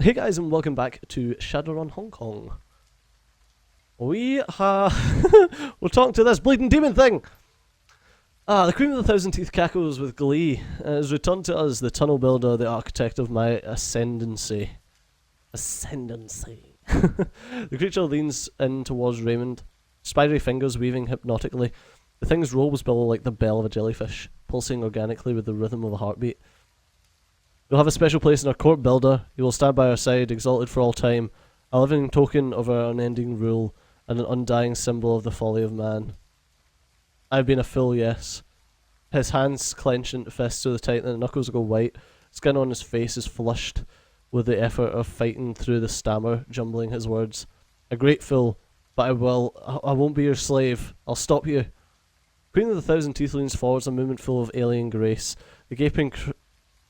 Hey guys, and welcome back to Shadowrun Hong Kong. We're talking to this bleeding demon thing! The Queen of the Thousand Teeth cackles with glee and has returned to us, the tunnel builder, the architect of my ascendancy. The creature leans in towards Raymond, spidery fingers weaving hypnotically. The thing's robes billow like the bell of a jellyfish, pulsing organically with the rhythm of a heartbeat. You'll have a special place in our court, builder. You will stand by our side, exalted for all time, a living token of our unending rule, and an undying symbol of the folly of man. I've been a fool, yes. His hands clench into fists so tight that the knuckles go white. Skin on his face is flushed with the effort of fighting through the stammer, jumbling his words. A great fool, but I won't be your slave. I'll stop you. Queen of the Thousand Teeth leans forwards, a movement full of alien grace. The gaping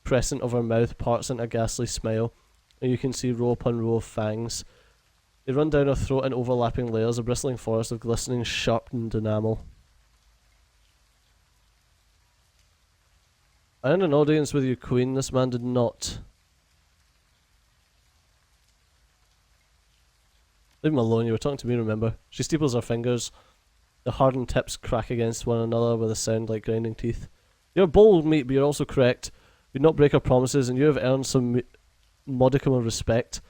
crescent of her mouth parts into a ghastly smile, and you can see row upon row of fangs. They run down her throat in overlapping layers, a bristling forest of glistening, sharpened enamel. I had an audience with you, Queen. This man did not. Leave him alone, you were talking to me, remember? She steeples her fingers. The hardened tips crack against one another with a sound like grinding teeth. You're bold, mate, but you're also correct. You do not break our promises, and you have earned some modicum of respect.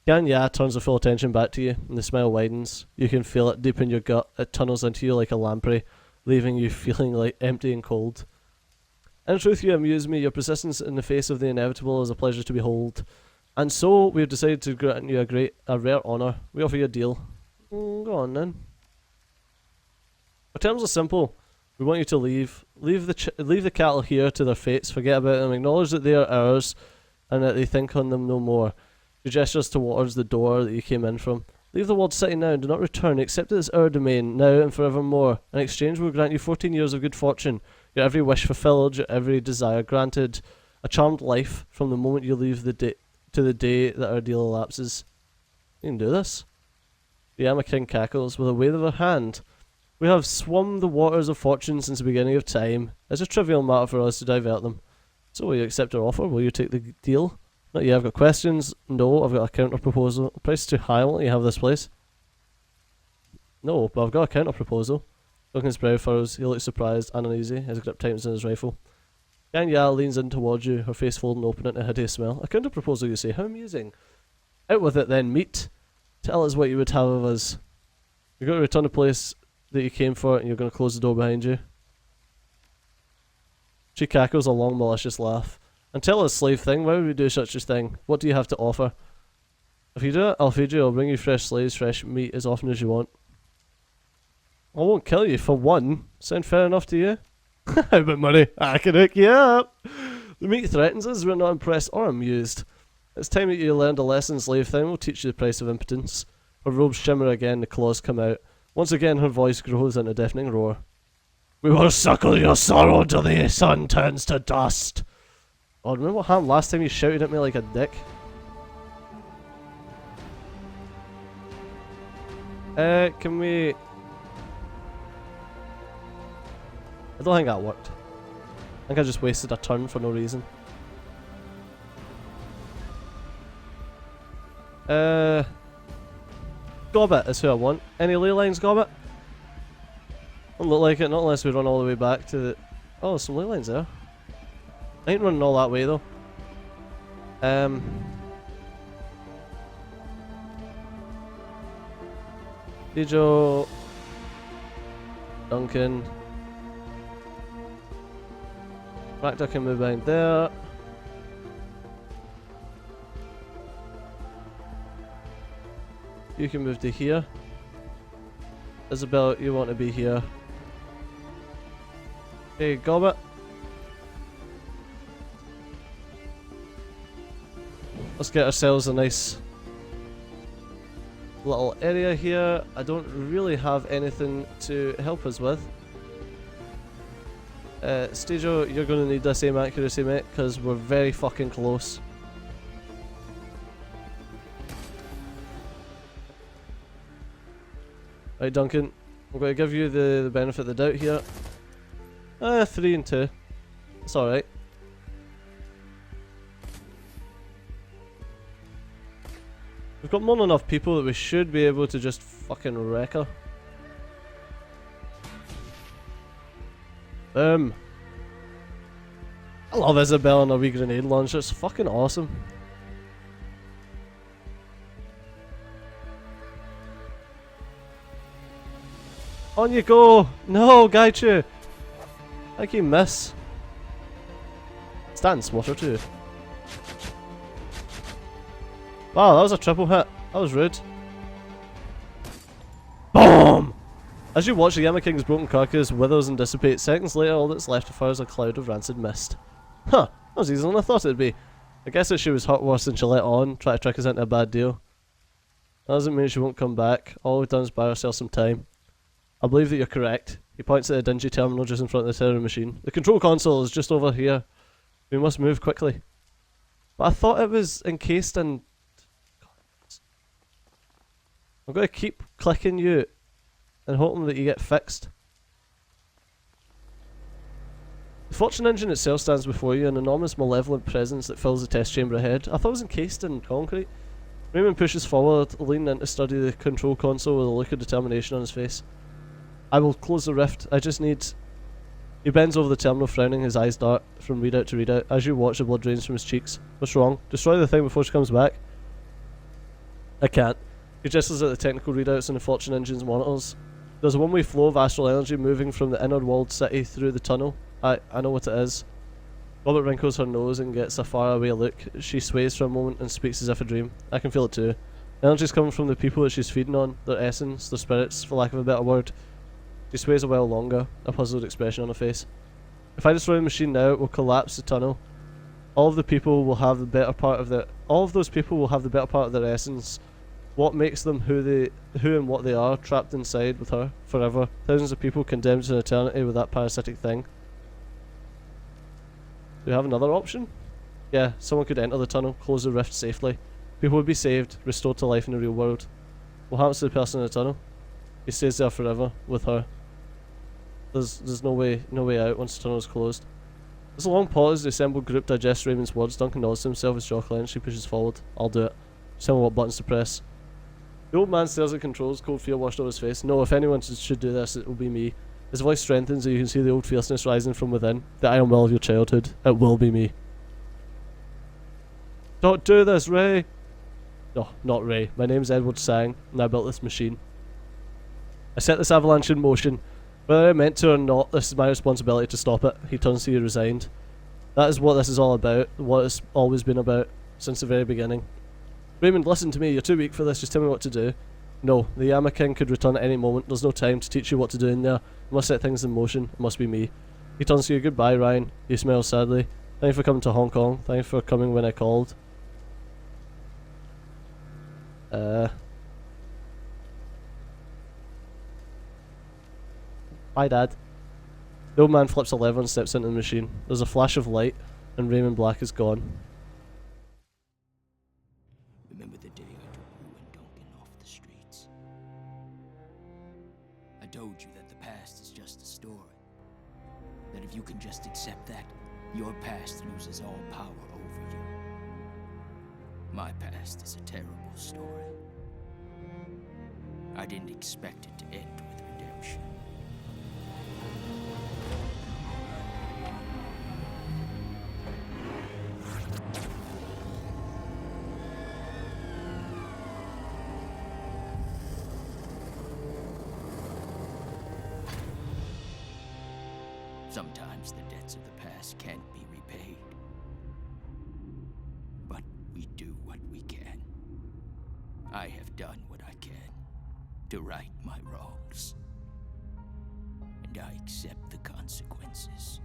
Gan Ya turns her full attention back to you, and the smile widens. You can feel it deep in your gut. It tunnels into you like a lamprey, leaving you feeling like empty and cold. In truth, you amuse me. Your persistence in the face of the inevitable is a pleasure to behold. And so, we have decided to grant you a rare honour. We offer you a deal. Go on then. Our terms are simple. We want you to leave. Leave the cattle here to their fates. Forget about them. Acknowledge that they are ours, and that they think on them no more. She gestures towards the door that you came in from. Leave the walled city now and do not return. Accept it as our domain, now and forevermore. In exchange, we will grant you 14 years of good fortune. Your every wish fulfilled, your every desire granted. A charmed life from the moment you leave to the day that our deal elapses. You can do this. The Yama King cackles with a wave of her hand. We have swum the waters of fortune since the beginning of time. It's a trivial matter for us to divert them. So will you accept our offer? Will you take the deal? Not yet. I've got questions. No, I've got a counter proposal. The price is too high. Won't you have this place? No, but I've got a counter proposal. Duncan's brow furrows. He looks surprised and uneasy. His grip tightens in his rifle. Yang Ya leans in towards you, her face folding open into a hideous smile. A counter proposal, you say? How amusing. Out with it then, meat. Tell us what you would have of us. You're going to return the place that you came for, and you're going to close the door behind you. She cackles a long, malicious laugh. And tell us, slave thing, why would we do such a thing? What do you have to offer? If you do it, I'll feed you. I'll bring you fresh slaves, fresh meat as often as you want. I won't kill you, for one. Sound fair enough to you? How about money? I can hook you up. The meat threatens us. We're not impressed or amused. It's time that you learned a lesson, slave thing. We'll teach you the price of impotence. Her robes shimmer again, the claws come out. Once again, her voice grows into a deafening roar. We will suckle your sorrow till the sun turns to dust. Oh, remember what happened last time you shouted at me like a dick? Can we... I don't think that worked. I think I just wasted a turn for no reason. Gobbet is who I want. Any ley lines, Gobbet? Don't look like it, not unless we run all the way back to the... Oh, there's some ley lines there. I ain't running all that way though. Dijo... Duncan... Ractor can move behind there. You can move to here. Isabel, you want to be here. Hey, Gobbet. Let's get ourselves a nice little area here. I don't really have anything to help us with. Stejo, you're going to need the same accuracy, mate, because we're very fucking close. Right, Duncan, I'm going to give you the benefit of the doubt here. 3 and 2. It's alright. We've got more than enough people that we should be able to just fucking wreck her. Boom. I love Isabel and her wee grenade launcher, it's fucking awesome. On you go! No, Gaichu! Like you miss. Stand swatter too. Wow, that was a triple hit. That was rude. BOOM! As you watch the Yama King's broken carcass withers and dissipate, seconds later all that's left of her is a cloud of rancid mist. Huh, that was easier than I thought it'd be. I guess that she was hurt worse than she let on, try to trick us into a bad deal. That doesn't mean she won't come back. All we've done is buy ourselves some time. I believe that you're correct. He points at a dingy terminal just in front of the terror machine. The control console is just over here. We must move quickly. But I thought it was encased in... I'm going to keep clicking you and hoping that you get fixed. The fortune engine itself stands before you, an enormous malevolent presence that fills the test chamber ahead. I thought it was encased in concrete. Raymond pushes forward, leaning in to study the control console with a look of determination on his face. I will close the rift, I just need... He bends over the terminal, frowning, his eyes dart from readout to readout. As you watch, the blood drains from his cheeks. What's wrong? Destroy the thing before she comes back? I can't. He gestures at the technical readouts and the fortune engine's monitors. There's a one-way flow of astral energy moving from the inner-walled city through the tunnel. I know what it is. Robert wrinkles her nose and gets a far-away look. She sways for a moment and speaks as if a dream. I can feel it too. Energy's coming from the people that she's feeding on, their essence, their spirits, for lack of a better word. She sways a while longer, a puzzled expression on her face. If I destroy the machine now, it will collapse the tunnel. All of those people will have the better part of their essence. What makes them who and what they are, trapped inside with her, forever. Thousands of people condemned to an eternity with that parasitic thing. Do we have another option? Yeah, someone could enter the tunnel, close the rift safely. People would be saved, restored to life in the real world. What happens to the person in the tunnel? He stays there forever, with her. There's no way out once the tunnel is closed. There's a long pause, the assembled group digests Raymond's words. Duncan nods to himself as jaw clenched. He pushes forward. I'll do it. Just tell me what buttons to press. The old man stares at controls, cold fear washed over his face. No, if anyone should do this, it will be me. His voice strengthens and you can see the old fierceness rising from within. The iron will of your childhood. It will be me. Don't do this, Ray! No, not Ray. My name's Edward Sang, and I built this machine. I set this avalanche in motion. Whether I meant to or not, this is my responsibility to stop it. He turns to you resigned. That is what this is all about, what it's always been about, since the very beginning. Raymond, listen to me, you're too weak for this, just tell me what to do. No, the Yama King could return at any moment, there's no time to teach you what to do in there. You must set things in motion, it must be me. He turns to you, goodbye Ryan. He smiles sadly. Thank you for coming to Hong Kong, thank you for coming when I called. Bye, Dad. The old man flips a lever and steps into the machine. There's a flash of light, and Raymond Black is gone. Remember the day I took you and Duncan off the streets? I told you that the past is just a story. That if you can just accept that, your past loses all power over you. My past is a terrible story. I didn't expect it to end with redemption. Sometimes the debts of the past can't be repaid. But we do what we can. I have done what I can to right my wrongs. And I accept the consequences.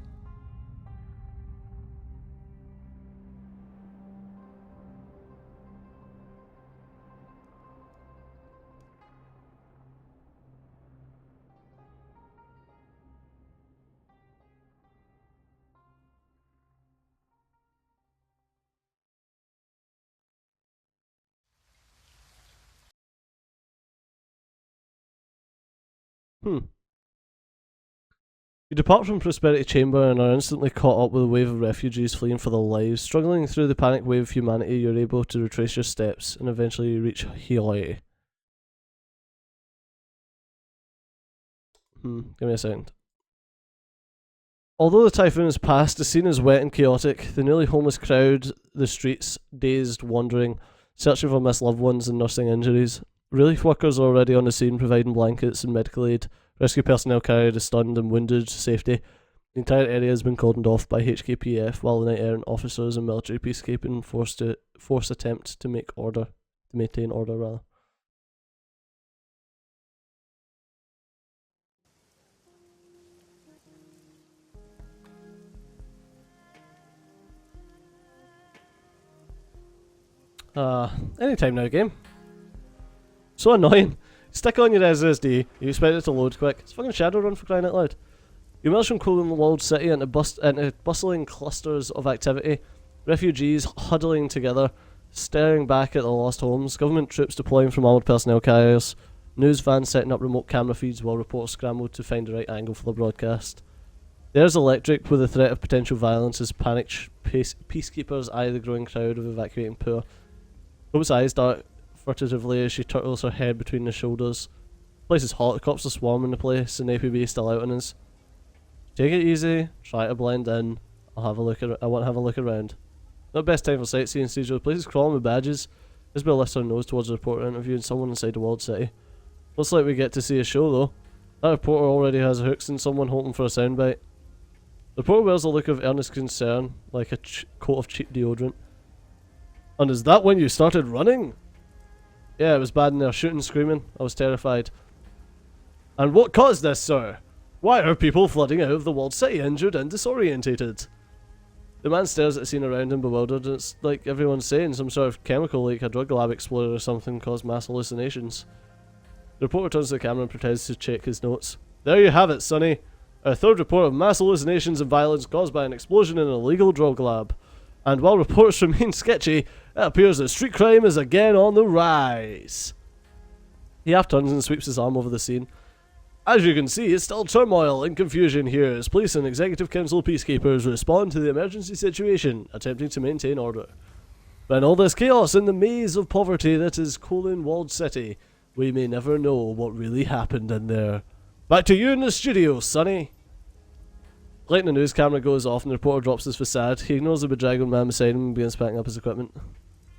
You depart from Prosperity Chamber and are instantly caught up with a wave of refugees fleeing for their lives. Struggling through the panic wave of humanity, you're able to retrace your steps and eventually you reach Hioi. Give me a second. Although the typhoon has passed, the scene is wet and chaotic. The nearly homeless crowd the streets, dazed, wandering, searching for missed loved ones and nursing injuries. Relief workers are already on the scene providing blankets and medical aid. Rescue personnel carry the stunned and wounded to safety. The entire area has been cordoned off by HKPF, while the Knight Errant officers and military peacekeeping force attempt to maintain order rather. Anytime now, game. So annoying. Stick on your SSD, you expect it to load quick. It's fucking Shadowrun for crying out loud. You emerge from Kowloon walled city into bustling clusters of activity. Refugees huddling together, staring back at their lost homes. Government troops deploying from armoured personnel carriers. News vans setting up remote camera feeds while reporters scramble to find the right angle for the broadcast. The air is electric with the threat of potential violence as panicked peacekeepers eye the growing crowd of evacuating poor. Hope's eyes dart furtively as she turtles her head between the shoulders. The place is hot, the cops are swarming the place, and APB is still out on us. Take it easy, try to blend in. I want to have a look around. Not best time for sightseeing, Siege. The place is crawling with badges. Isabel lifts her nose towards the reporter interviewing someone inside the walled city. Looks like we get to see a show though. That reporter already has hooks and someone hoping for a soundbite. The reporter wears a look of earnest concern, like a coat of cheap deodorant. And is that when you started running? Yeah, it was bad in there, shooting, screaming. I was terrified. And what caused this, sir? Why are people flooding out of the walled city injured and disorientated? The man stares at the scene around him bewildered. It's like everyone's saying some sort of chemical like a drug lab exploded or something caused mass hallucinations. The reporter turns to the camera and pretends to check his notes. There you have it, Sonny. A third report of mass hallucinations and violence caused by an explosion in an illegal drug lab. And while reports remain sketchy, it appears that street crime is again on the rise. He half turns and sweeps his arm over the scene. As you can see, it's still turmoil and confusion here as police and executive council peacekeepers respond to the emergency situation, attempting to maintain order. But in all this chaos and the maze of poverty that is Kowloon Walled City, we may never know what really happened in there. Back to you in the studio, Sonny. Light in the news camera goes off and the reporter drops his facade. He ignores the bedraggled man beside him and begins packing up his equipment.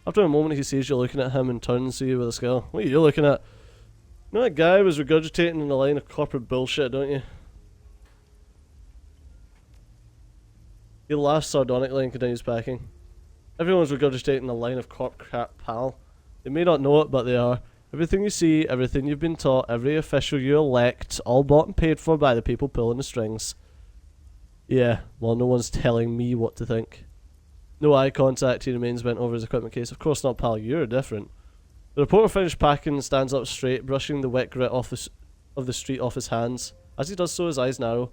After a moment he sees you looking at him and turns to you with a scowl. What are you looking at? You know that guy was regurgitating in a line of corporate bullshit, don't you? He laughs sardonically and continues packing. Everyone's regurgitating a line of corp crap, pal. They may not know it, but they are. Everything you see, everything you've been taught, every official you elect, all bought and paid for by the people pulling the strings. Yeah, well, no one's telling me what to think. No eye contact, he remains bent over his equipment case. Of course not, pal, you're different. The reporter finished packing and stands up straight, brushing the wet grit of the street off his hands. As he does so, his eyes narrow.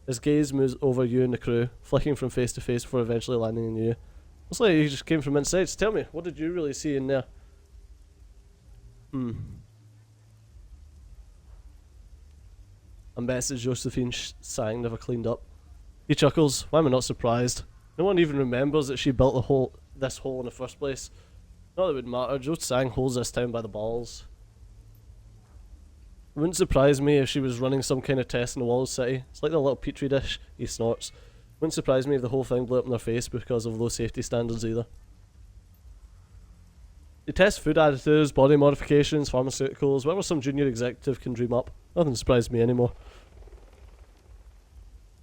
His gaze moves over you and the crew, flicking from face to face before eventually landing on you. Looks like he just came from inside, so tell me, what did you really see in there? A mess as Josephine sang never cleaned up. He chuckles. Why am I not surprised? No one even remembers that she built this hole in the first place. Not that it would matter. Joe Sang holds this town by the balls. It wouldn't surprise me if she was running some kind of test in the walled city. It's like the little petri dish. He snorts. Wouldn't surprise me if the whole thing blew up in their face because of low safety standards either. They test food additives, body modifications, pharmaceuticals, whatever some junior executive can dream up. Nothing surprises me anymore.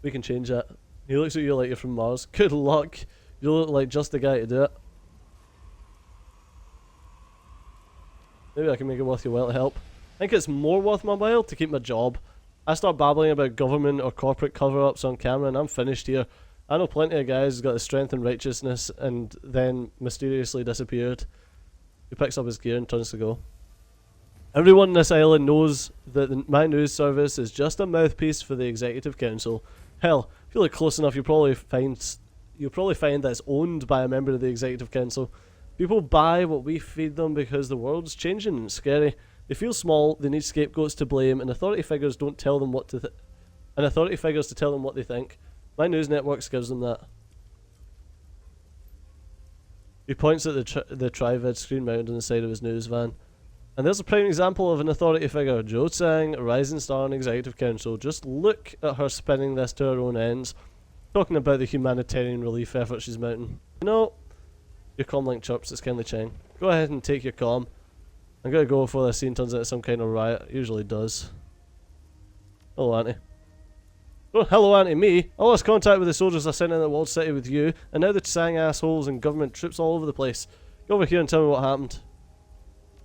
We can change that. He looks at you like you're from Mars. Good luck. You look like just the guy to do it. Maybe I can make it worth your while to help. I think it's more worth my while to keep my job. I start babbling about government or corporate cover-ups on camera and I'm finished here. I know plenty of guys who've got the strength and righteousness and then mysteriously disappeared. He picks up his gear and turns to go. Everyone on this island knows that my news service is just a mouthpiece for the executive council. Hell, if you look close enough, you'll probably find that it's owned by a member of the executive council. People buy what we feed them because the world's changing and it's scary. They feel small, they need scapegoats to blame, and authority figures don't tell them what to and authority figures to tell them what they think. My news networks gives them that. He points at the Trivid screen mounted on the side of his news van. And there's a prime example of an authority figure. Jo Tsang, a rising star on Executive Council. Just look at her spinning this to her own ends. Talking about the humanitarian relief effort she's mounting. You know, your comlink chirps, it's kindly Cheng. Go ahead and take your comm. I'm gonna go before this scene turns into some kind of riot. It usually does. Hello, Auntie. Oh, hello, Auntie. Me? I lost contact with the soldiers I sent in the walled city with you, and now the Tsang assholes and government troops all over the place. Go over here and tell me what happened.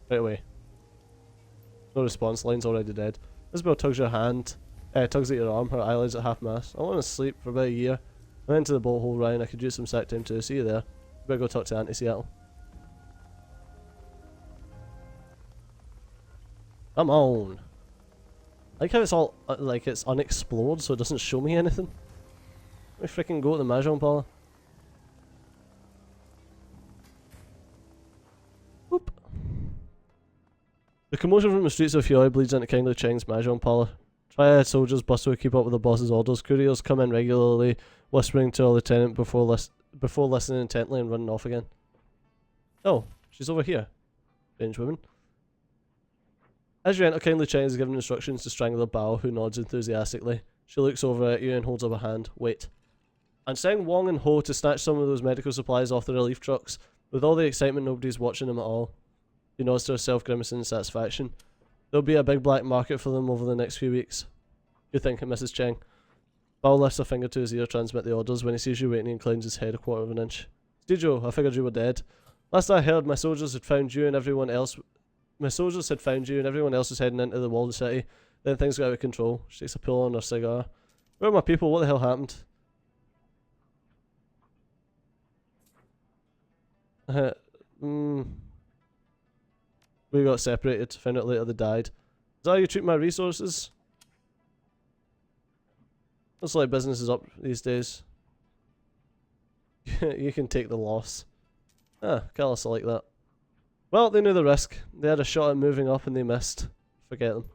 Right away. No response, line's already dead. Isabel tugs your hand, tugs at your arm, her eyelids at half mast. I want to sleep for about a year. I went to the bolt hole, Ryan. I could use some sack time too. See you there. Better go talk to Auntie Seattle. Come on. I like how it's all, like it's unexplored, so it doesn't show me anything. Let me freaking go to the Mahjong parlor. Whoop. The commotion from the streets of Huai bleeds into kindly Cheng's Mahjong parlor. Triad soldiers bustle to keep up with the boss's orders. Couriers come in regularly, whispering to a lieutenant before listening intently and running off again. Oh, she's over here. Strange woman. As you enter, kindly Cheng is given instructions to strangle Bao, who nods enthusiastically. She looks over at you and holds up a hand. Wait. I'm sending Wong and Ho to snatch some of those medical supplies off the relief trucks. With all the excitement, nobody's watching them at all. She nods to herself, grimacing in satisfaction. There'll be a big black market for them over the next few weeks. You're thinking, Mrs. Cheng. Bao lifts a finger to his ear to transmit the orders. When he sees you waiting, he inclines his head a quarter of an inch. Stijo, I figured you were dead. Last I heard, my soldiers had found you and everyone else. My soldiers had found you and everyone else was heading into the walled city. Then things got out of control. She takes a pull on her cigar. Where are my people? What the hell happened? We got separated. Found out later they died. Is that how you treat my resources? Looks like business is up these days. You can take the loss. Ah, callous like that. Well, they knew the risk. They had a shot at moving up and they missed. Forget them.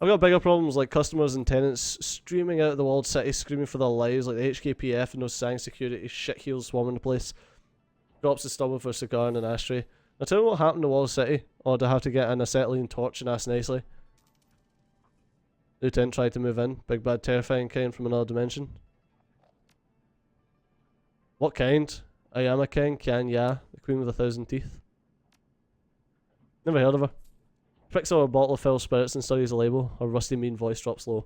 I've got bigger problems like customers and tenants streaming out of the walled city screaming for their lives, like the HKPF and those Sang security shitheels swarming the place. Drops his stubble for a cigar and an ashtray. Now tell me what happened to Wall City, or do I have to get an acetylene torch and ask nicely? Lieutenant tried to move in. Big bad terrifying kind from another dimension. What kind? Ayama King, Kian Ya, the queen with 1,000 teeth. Never heard of her. Picks up a bottle of filled spirits and studies the label. Her rusty mean voice drops low.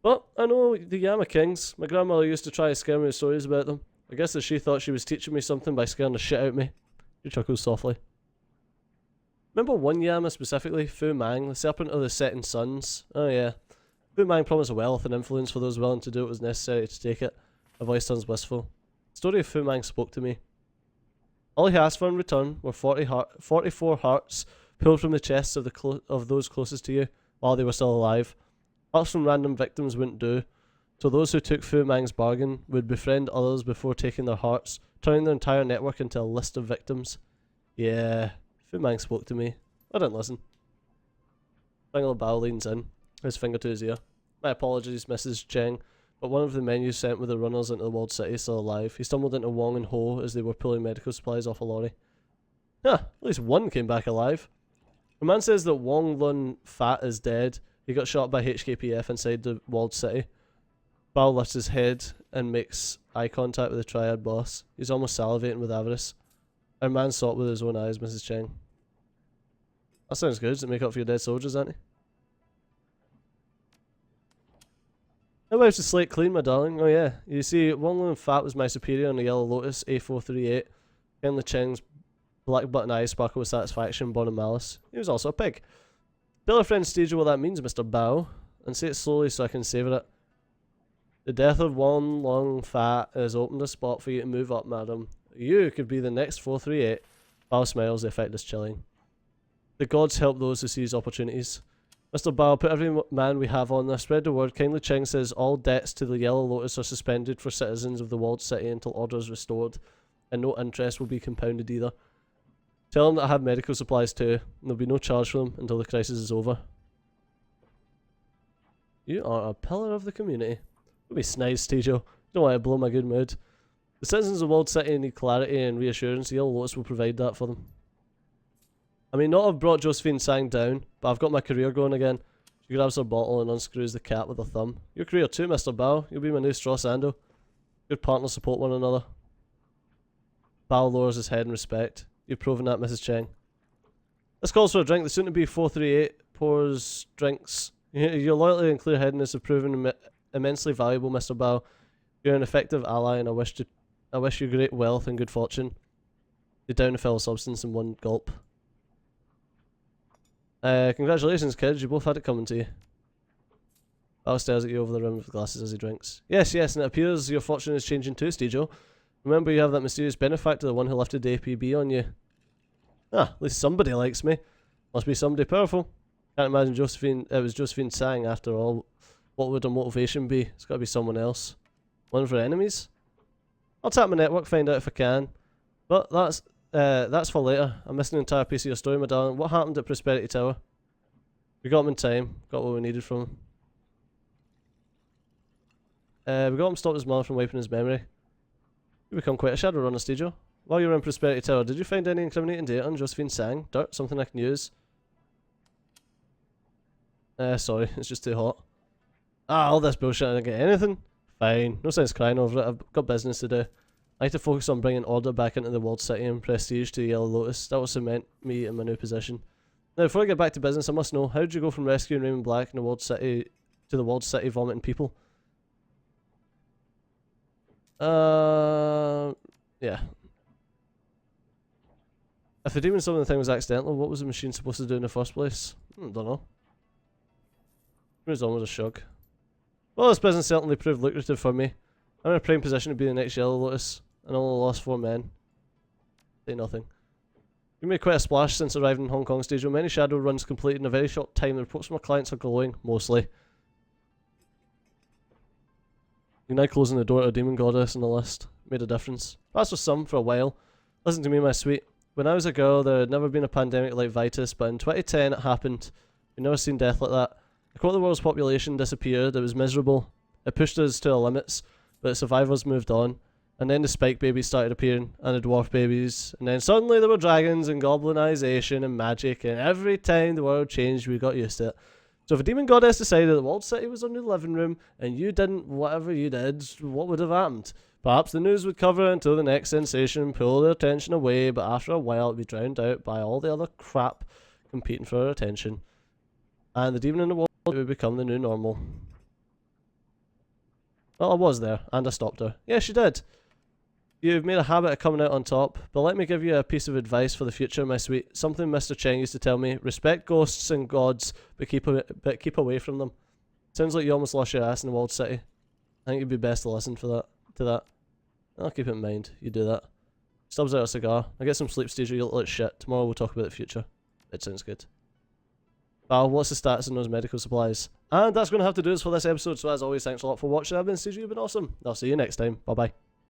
But I know the Yama Kings. My grandmother used to try to scare me with stories about them. I guess that she thought she was teaching me something by scaring the shit out of me. She chuckles softly. Remember one Yama specifically? Fu Mang, the serpent of the setting suns. Oh yeah. Fu Mang promised wealth and influence for those willing to do what was necessary to take it. Her voice turns wistful. The story of Fu Mang spoke to me. All he asked for in return were 44 hearts pulled from the chests of those closest to you while they were still alive. Hearts from random victims wouldn't do, so those who took Fu Mang's bargain would befriend others before taking their hearts, turning their entire network into a list of victims. Yeah, Fu Mang spoke to me. I didn't listen. Bangalore Bao leans in, his finger to his ear. My apologies, Mrs. Cheng, but one of the men you sent with the runners into the walled city is still alive. He stumbled into Wong and Ho as they were pulling medical supplies off a lorry. Huh, at least one came back alive. The man says that Wong Lun Fat is dead. He got shot by HKPF inside the walled city. Bao lifts his head and makes eye contact with the Triad boss. He's almost salivating with avarice. Our man saw it with his own eyes, Mrs. Cheng. That sounds good. Does it make up for your dead soldiers, auntie? How about to slate clean, my darling? Oh yeah. You see, Wong Lun Fat was my superior on the Yellow Lotus A438. Ken Le Cheng's black button eyes sparkle with satisfaction, born of malice. He was also a pig. Tell our friend Stage what that means, Mr. Bao, and say it slowly so I can savour it. The death of Wong Lun Fat has opened a spot for you to move up, madam. You could be the next 438. Bao smiles, the effect is chilling. The gods help those who seize opportunities. Mr. Bao, put every man we have on there. Spread the word. Kindly Cheng says all debts to the Yellow Lotus are suspended for citizens of the walled city until order is restored, and no interest will be compounded either. Tell them that I have medical supplies too, and there'll be no charge for them until the crisis is over. You are a pillar of the community. Don't be snide, Stejo. Don't want to blow my good mood. The citizens of Walled City need clarity and reassurance. Yellow Lotus will provide that for them. I mean, not have brought Josephine Sang down, but I've got my career going again. She grabs her bottle and unscrews the cap with her thumb. Your career too, Mr. Bao. You'll be my new straw sando. Good partners support one another. Bao lowers his head in respect. You've proven that, Mrs. Cheng. This calls for a drink. The soon-to-be 438 pours drinks. Your loyalty and clear-headedness have proven immensely valuable, Mr. Bao. You're an effective ally, and I wish you great wealth and good fortune. You down a fellow substance in one gulp. Congratulations, kids. You both had it coming to you. Bao stares at you over the rim of the glasses as he drinks. Yes, and it appears your fortune is changing too, Stejo. Remember, you have that mysterious benefactor, the one who lifted the APB on you. Ah, at least somebody likes me. Must be somebody powerful. Can't imagine it was Josephine Sang after all. What would her motivation be? It's got to be someone else. One of her enemies? I'll tap my network, find out if I can. But that's for later. I'm missing an entire piece of your story, my darling. What happened at Prosperity Tower? We got him in time. Got what we needed from him. We got him to stop his mother from wiping his memory. You become quite a Shadowrunner, Stejo. While you were in Prosperity Tower, did you find any incriminating data on Josephine Sang? Dirt? Something I can use? Sorry, it's just too hot. Ah, all this bullshit, I didn't get anything? Fine, no sense crying over it, I've got business to do. I need to focus on bringing order back into the Walled City and prestige to Yellow Lotus. That will cement me in my new position. Now, before I get back to business, I must know, how did you go from rescuing Raymond Black in the Walled City to the Walled City vomiting people? Yeah. If the demon summoning thing was accidental, what was the machine supposed to do in the first place? Don't know. It was almost a shrug. Well, this business certainly proved lucrative for me. I'm in a prime position to be the next Yellow Lotus, and only lost 4 men. Say nothing. You made quite a splash since arriving in Hong Kong Stage. Many shadow runs completed in a very short time. The reports from our clients are glowing, mostly. You're now closing the door to a demon goddess on the list. Made a difference. That's for some, for a while. Listen to me, my sweet. When I was a girl, there had never been a pandemic like Vitus, but in 2010 it happened. We've never seen death like that. A quarter of the world's population disappeared. It was miserable. It pushed us to our limits, but the survivors moved on. And then the spike babies started appearing, and the dwarf babies. And then suddenly there were dragons and goblinization and magic, and every time the world changed, we got used to it. So if a demon goddess decided that the Walled City was our new living room, and you didn't whatever you did, what would have happened? Perhaps the news would cover it until the next sensation, pull their attention away, but after a while it'd be drowned out by all the other crap competing for our attention. And the demon in the wall would become the new normal. Well, I was there, and I stopped her. Yes, you did. You've made a habit of coming out on top, but let me give you a piece of advice for the future, my sweet. Something Mr. Cheng used to tell me. Respect ghosts and gods, but keep away from them. Sounds like you almost lost your ass in the Walled City. I think it'd be best to listen to that. I'll keep it in mind. You do that. Stubs out a cigar. I get some sleep, Steve. You look like shit. Tomorrow we'll talk about the future. It sounds good. Val, what's the status on those medical supplies? And that's going to have to do it for this episode. So as always, thanks a lot for watching. I've been Steve. You've been awesome. I'll see you next time. Bye bye.